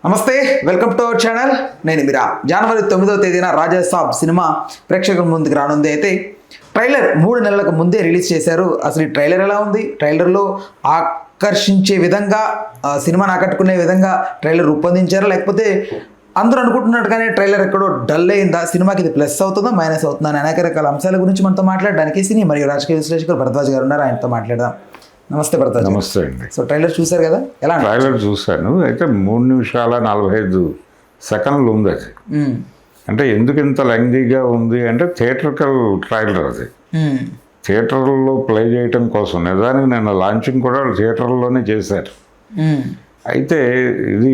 నమస్తే, welcome to our channel. నేను మీరా. జనవరి 9వ తేదీన రాజాసాబ్ సినిమా ప్రేక్షకుల ముందుకు రానుంది. అయితే ట్రైలర్ 3 నెలలకు ముందే రిలీజ్ చేశారు. అసలు ఈ ట్రైలర్ ఎలా ఉంది? ట్రైలర్లో ఆకర్షించే విధంగా, సినిమాని ఆకట్టుకునే విధంగా ట్రైలర్ రూపొందించారా, లేకపోతే అందరూ అనుకుంటున్నట్టుగానే ట్రైలర్ ఎక్కడో డల్ అయిందా? సినిమాకి ఇది ప్లస్ అవుతుందా, మైనస్ అవుతుందా అని అనేక రకాల అంశాల గురించి మనతో మాట్లాడడానికి సినీ మరియు రాజకీయ విశ్లేషకులు భరద్వాజ్ గారు ఉన్నారు. ఆయనతో మాట్లాడదాం. నమస్తే భరద్వాజ్. నమస్తే అండి. సో ట్రైలర్ చూశారు కదా, ఎలా? ట్రైలర్ చూశాను. అయితే 3 నిమిషాల 45 సెకండ్లు ఉంది అది. అంటే ఎందుకు ఇంత లెంగ్దీగా ఉంది అంటే థియేటర్కల్ ట్రైలర్ అది. థియేటర్లో ప్లే చేయటం కోసం నిజానికి నేను లాంచింగ్ కూడా థియేటర్లోనే చేశారు. అయితే ఇది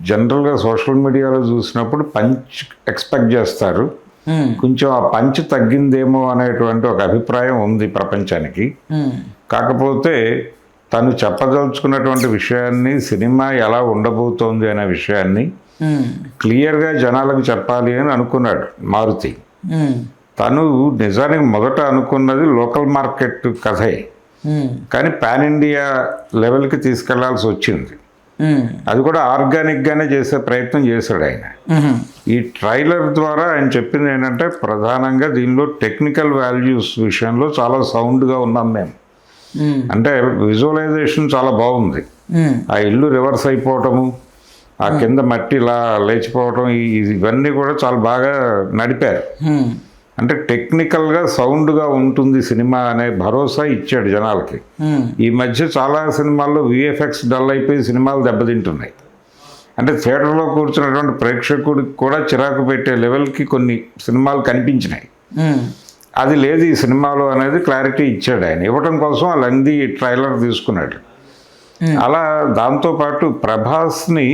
జనరల్గా సోషల్ మీడియాలో చూసినప్పుడు పంచ్ ఎక్స్పెక్ట్ చేస్తారు. కొంచెం ఆ పంచ్ తగ్గిందేమో అనేటువంటి ఒక అభిప్రాయం ఉంది ప్రపంచానికి. కాకపోతే తను చెప్పదలుచుకున్నటువంటి విషయాన్ని, సినిమా ఎలా ఉండబోతోంది అనే విషయాన్ని క్లియర్గా జనాలకు చెప్పాలి అని అనుకున్నాడు మారుతి. తను నిజానికి మొదట అనుకున్నది లోకల్ మార్కెట్ కథే, కానీ పాన్ ఇండియా లెవెల్కి తీసుకెళ్లాల్సి వచ్చింది. అది కూడా ఆర్గానిక్గానే చేసే ప్రయత్నం చేశాడు ఆయన. ఈ ట్రైలర్ ద్వారా ఆయన చెప్పింది ఏంటంటే ప్రధానంగా దీనిలో టెక్నికల్ వాల్యూస్ విషయంలో చాలా సౌండ్గా ఉన్నాం మేము. అంటే విజువలైజేషన్ చాలా బాగుంది. ఆ ఇల్లు రివర్స్ అయిపోవటము, ఆ కింద మట్టి ఇలా లేచిపోవటం, ఇవన్నీ కూడా చాలా బాగా నడిపారు. అంటే టెక్నికల్గా సౌండ్గా ఉంటుంది సినిమా అనే భరోసా ఇచ్చాడు జనాలకి. ఈ మధ్య చాలా సినిమాల్లో విఎఫ్ఎక్స్ డల్ అయిపోయి సినిమాలు దెబ్బతింటున్నాయి. అంటే థియేటర్లో కూర్చున్నటువంటి ప్రేక్షకుడికి కూడా చిరాకు పెట్టే లెవెల్కి కొన్ని సినిమాలు కనిపించినాయి. అది లేదు ఈ సినిమాలో అనేది క్లారిటీ ఇచ్చాడు ఆయన. ఇవ్వటం కోసం ఆ లెంగ్దీ ట్రైలర్ తీసుకున్నాడు. అలా దాంతోపాటు ప్రభాస్ని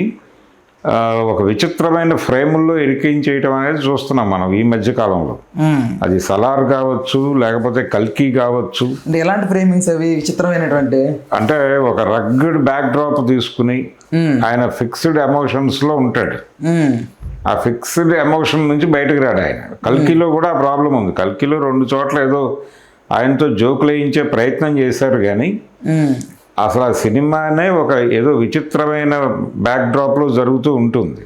ఒక విచిత్రమైన ఫ్రేముల్లో ఇరికించేయటం అనేది చూస్తున్నాం మనం ఈ మధ్య కాలంలో. అది సలార్ కావచ్చు, లేకపోతే కల్కి కావచ్చు. అంటే ఎలాంటి ఫ్రేమింగ్స్ అవి విచిత్రమైనటువంటి? అంటే ఒక రగ్గడ్ బ్యాక్ డ్రాప్ తీసుకుని ఆయన ఫిక్స్డ్ ఎమోషన్స్లో ఉంటాడు. ఆ ఫిక్స్డ్ ఎమోషన్ నుంచి బయటకు రాడు ఆయన. కల్కిలో కూడా ఆ ప్రాబ్లం ఉంది. కల్కిలో 2 చోట్ల ఏదో ఆయనతో జోకులు వేయించే ప్రయత్నం చేశారు, కానీ అసలు ఆ సినిమానే ఒక ఏదో విచిత్రమైన బ్యాక్ డ్రాప్లో జరుగుతూ ఉంటుంది.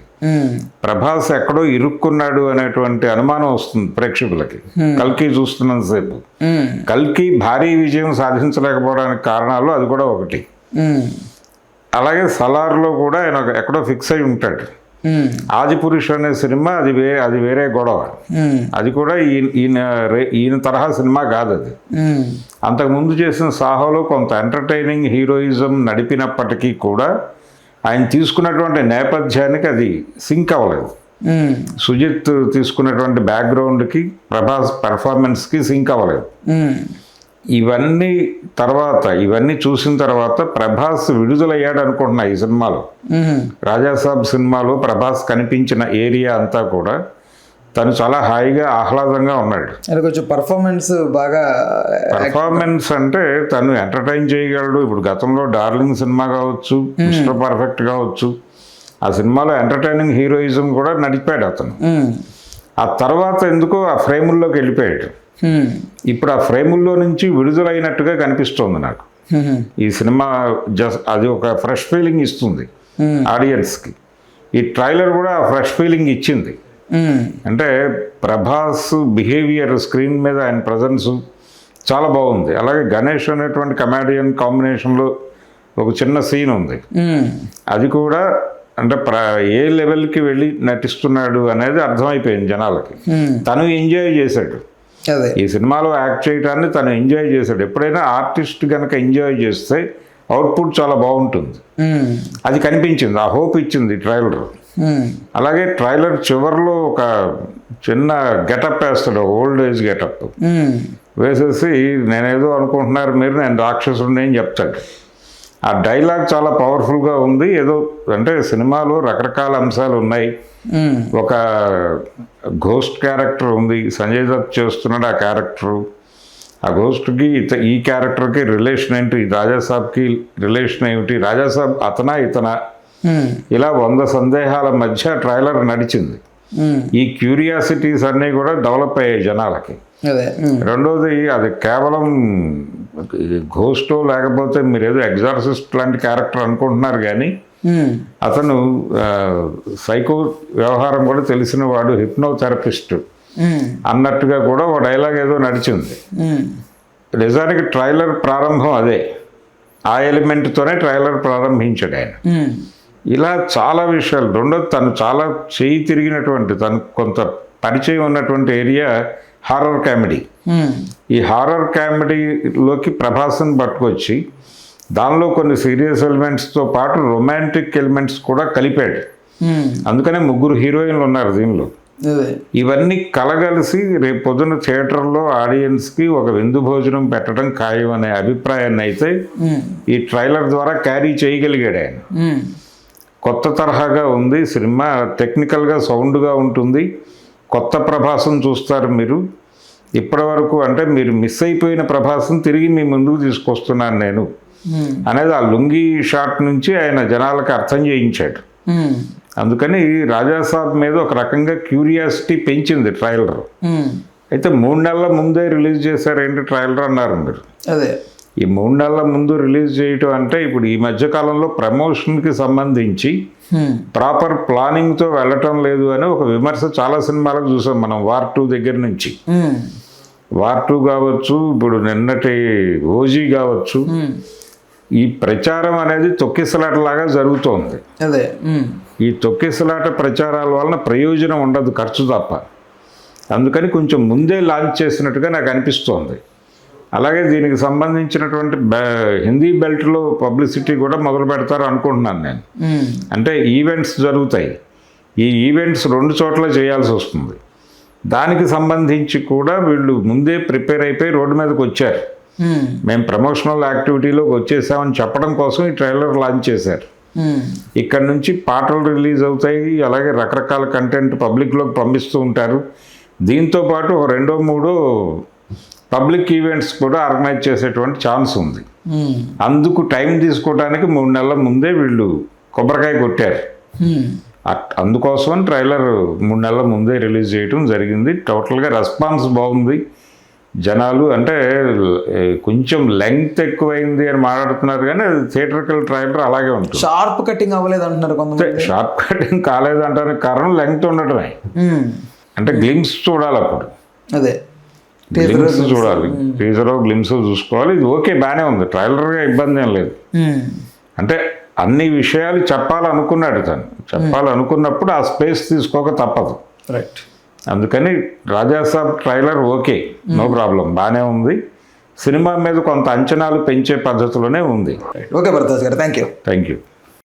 ప్రభాస్ ఎక్కడో ఇరుక్కున్నాడు అనేటువంటి అనుమానం వస్తుంది ప్రేక్షకులకి కల్కి చూస్తున్నంతసేపు. కల్కి భారీ విజయం సాధించలేకపోవడానికి కారణాలు అది కూడా ఒకటి. అలాగే సలార్లో కూడా ఆయన ఎక్కడో ఫిక్స్ అయి ఉంటాడు. ఆదిపురుష్ అనే సినిమా అది వేరే గొడవ. అది కూడా ఈయన తరహా సినిమా కాదు అది. అంతకుముందు చేసిన సాహోలో కొంత ఎంటర్టైనింగ్ హీరోయిజం నడిపినప్పటికీ కూడా ఆయన తీసుకున్నటువంటి నేపథ్యానికి అది సింక్ అవ్వలేదు. సుజిత్ తీసుకున్నటువంటి బ్యాక్గ్రౌండ్కి ప్రభాస్ పెర్ఫార్మెన్స్కి సింక్ అవ్వలేదు. ఇవన్నీ చూసిన తర్వాత ప్రభాస్ విడుదలయ్యాడు అనుకుంటున్నా ఈ సినిమాలో. రాజాసాబ్ సినిమాలో ప్రభాస్ కనిపించిన ఏరియా అంతా కూడా తను చాలా హాయిగా ఆహ్లాదంగా ఉన్నాడు. కొంచెం పర్ఫార్మెన్స్ అంటే తను ఎంటర్టైన్ చేయగలడు. ఇప్పుడు గతంలో డార్లింగ్ సినిమా కావచ్చు, మిస్టర్ పర్ఫెక్ట్ కావచ్చు, ఆ సినిమాలో ఎంటర్టైనింగ్ హీరోయిజం కూడా నడిపాడు అతను. ఆ తర్వాత ఎందుకో ఆ ఫ్రేముల్లోకి వెళ్ళిపోయాడు. ఇప్పుడు ఆ ఫ్రేముల్లో నుంచి విడుదలైనట్టుగా కనిపిస్తోంది నాకు ఈ సినిమా. అది ఒక ఫ్రెష్ ఫీలింగ్ ఇస్తుంది ఆడియన్స్కి. ఈ ట్రైలర్ కూడా ఆ ఫ్రెష్ ఫీలింగ్ ఇచ్చింది. అంటే ప్రభాస్ బిహేవియర్ స్క్రీన్ మీద ఆయన ప్రజెన్స్ చాలా బాగుంది. అలాగే గణేష్ అనేటువంటి కమెడియన్ కాంబినేషన్లో ఒక చిన్న సీన్ ఉంది. అది కూడా అంటే ఏ లెవెల్కి వెళ్ళి నటిస్తున్నాడు అనేది అర్థమైపోయింది జనాలకి. తను ఎంజాయ్ చేశాడు ఈ సినిమాలో యాక్ట్ చేయడాన్ని, తను ఎంజాయ్ చేశాడు. ఎప్పుడైనా ఆర్టిస్ట్ కనుక ఎంజాయ్ చేస్తే అవుట్పుట్ చాలా బాగుంటుంది. అది కనిపించింది, ఆ హోప్ ఇచ్చింది ట్రైలర్. అలాగే ట్రైలర్ చివరిలో ఒక చిన్న గెటప్ వేస్తాడు, ఓల్డ్ ఏజ్ గెటప్ వేసేసి నేనేదో అనుకుంటున్నారు మీరు, నేను రాక్షసుడిని అని చెప్తాడు. ఆ డైలాగ్ చాలా పవర్ఫుల్గా ఉంది. ఏదో అంటే సినిమాలో రకరకాల అంశాలు ఉన్నాయి. ఒక ఘోస్ట్ క్యారెక్టర్ ఉంది, సంజయ్ దత్ చేస్తున్నాడు ఆ క్యారెక్టరు. ఆ ఘోస్ట్కి ఈ క్యారెక్టర్కి రిలేషన్ ఏంటి, రాజాసాబ్కి రిలేషన్ ఏమిటి, రాజాసాబ్ అతనా ఇతనా, ఇలా 100 సందేహాల మధ్య ట్రైలర్ నడిచింది. ఈ క్యూరియాసిటీస్ అన్నీ కూడా డెవలప్ అయ్యాయి జనాలకి. రెండోది అది కేవలం ఘోస్టో లేకపోతే మీరు ఏదో ఎగ్జార్సిస్ట్ లాంటి క్యారెక్టర్ అనుకుంటున్నారు, కానీ అతను సైకో వ్యవహారం కూడా తెలిసిన వాడు, హిప్నోథెరపిస్ట్ అన్నట్టుగా కూడా ఒక డైలాగ్ ఏదో నడిచింది. నిజానికి ట్రైలర్ ప్రారంభం అదే, ఆ ఎలిమెంట్తోనే ట్రైలర్ ప్రారంభించాడు ఆయన. ఇలా చాలా విషయాలు. రెండోది, తను చాలా చేయి తిరిగినటువంటి, తనకు కొంత పరిచయం ఉన్నటువంటి ఏరియా హారర్ కామెడీ. ఈ హారర్ కామెడీలోకి ప్రభాస్ని పట్టుకొచ్చి దానిలో కొన్ని సీరియస్ ఎలిమెంట్స్తో పాటు రొమాంటిక్ ఎలిమెంట్స్ కూడా కలిపాడు. అందుకనే 3 హీరోయిన్లు ఉన్నారు దీనిలో. ఇవన్నీ కలగలిసి రేపు పొద్దున థియేటర్లో ఆడియన్స్కి ఒక విందు భోజనం పెట్టడం ఖాయం అనే అభిప్రాయాన్ని అయితే ఈ ట్రైలర్ ద్వారా క్యారీ చేయగలిగాడు ఆయన. కొత్త తరహాగా ఉంది సినిమా, టెక్నికల్గా సౌండ్గా ఉంటుంది. కొత్త ప్రభాసం చూస్తారు మీరు. ఇప్పటి వరకు అంటే మీరు మిస్ అయిపోయిన ప్రభాసం తిరిగి మీ ముందుకు తీసుకొస్తున్నాను నేను అనేది ఆ లుంగీ షాట్ నుంచి ఆయన జనాలకు అర్థం చేయించాడు. అందుకని రాజాసాబ్ మీద ఒక రకంగా క్యూరియాసిటీ పెంచింది ట్రైలర్. అయితే 3 నెలల ముందే రిలీజ్ చేశారు ఏంటి ట్రైలర్ అన్నారు మీరు. అదే ఈ 3 నెలల ముందు రిలీజ్ చేయటం అంటే ఇప్పుడు ఈ మధ్యకాలంలో ప్రమోషన్కి సంబంధించి ప్రాపర్ ప్లానింగ్తో వెళ్ళటం లేదు అని ఒక విమర్శ చాలా సినిమాలకు చూసాం మనం. వార్ 2 దగ్గర నుంచి, వార్ 2 కావచ్చు, ఇప్పుడు నిన్నటి ఓజీ కావచ్చు, ఈ ప్రచారం అనేది తొక్కిసలాటలాగా జరుగుతోంది. అదే ఈ తొక్కిసలాట ప్రచారాల వలన ప్రయోజనం ఉండదు, ఖర్చు తప్ప. అందుకని కొంచెం ముందే లాంచ్ చేసినట్టుగా నాకు అనిపిస్తోంది. అలాగే దీనికి సంబంధించినటువంటి హిందీ బెల్ట్లో పబ్లిసిటీ కూడా మొదలు పెడతారు అనుకుంటున్నాను నేను. అంటే ఈవెంట్స్ జరుగుతాయి, ఈ ఈవెంట్స్ 2 చోట్ల చేయాల్సి వస్తుంది. దానికి సంబంధించి కూడా వీళ్ళు ముందే ప్రిపేర్ అయిపోయి రోడ్డు మీదకి వచ్చారు. మేము ప్రమోషనల్ యాక్టివిటీలోకి వచ్చేసామని చెప్పడం కోసం ఈ ట్రైలర్ లాంచ్ చేశారు. ఇక్కడ నుంచి పాటలు రిలీజ్ అవుతాయి, అలాగే రకరకాల కంటెంట్ పబ్లిక్లోకి పంపిస్తూ ఉంటారు. దీంతో పాటు 2-3 పబ్లిక్ ఈవెంట్స్ కూడా ఆర్గనైజ్ చేసేటువంటి ఛాన్స్ ఉంది. అందుకు టైం తీసుకోవడానికి 3 నెలల ముందే వీళ్ళు కొబ్బరికాయ కొట్టారు. అందుకోసం ట్రైలర్ 3 నెలల ముందే రిలీజ్ చేయడం జరిగింది. టోటల్గా రెస్పాన్స్ బాగుంది. జనాలు అంటే కొంచెం లెంగ్త్ ఎక్కువైంది అని మాట్లాడుతున్నారు, కానీ అది థియేటర్కల్ ట్రైలర్ అలాగే ఉంటుంది. షార్ప్ కటింగ్ అవ్వలేదు అంటున్నారు కొంతమంది. షార్ప్ కటింగ్ కాలేదంటారు, కారణం లెంగ్త్ ఉండటమే. అంటే గ్లిమ్స్ చూడాలి, అప్పుడు అదే గ్లిమ్స్ చూడాలి, టీజర్ గ్లిమ్స్ చూసుకోవాలి. ఇది ఓకే, బాగానే ఉంది, ట్రైలర్గా ఇబ్బంది ఏం లేదు. అంటే అన్ని విషయాలు చెప్పాలనుకున్నాడు తను. చెప్పాలనుకున్నప్పుడు ఆ స్పేస్ తీసుకోక తప్పదు. రైట్. అందుకని Raja Saab trailer okay, no problem, బాగానే ఉంది. సినిమా మీద కొంత అంచనాలు పెంచే పద్ధతిలోనే ఉంది. ఓకే భరద్వాజ్ గారు, థ్యాంక్ యూ.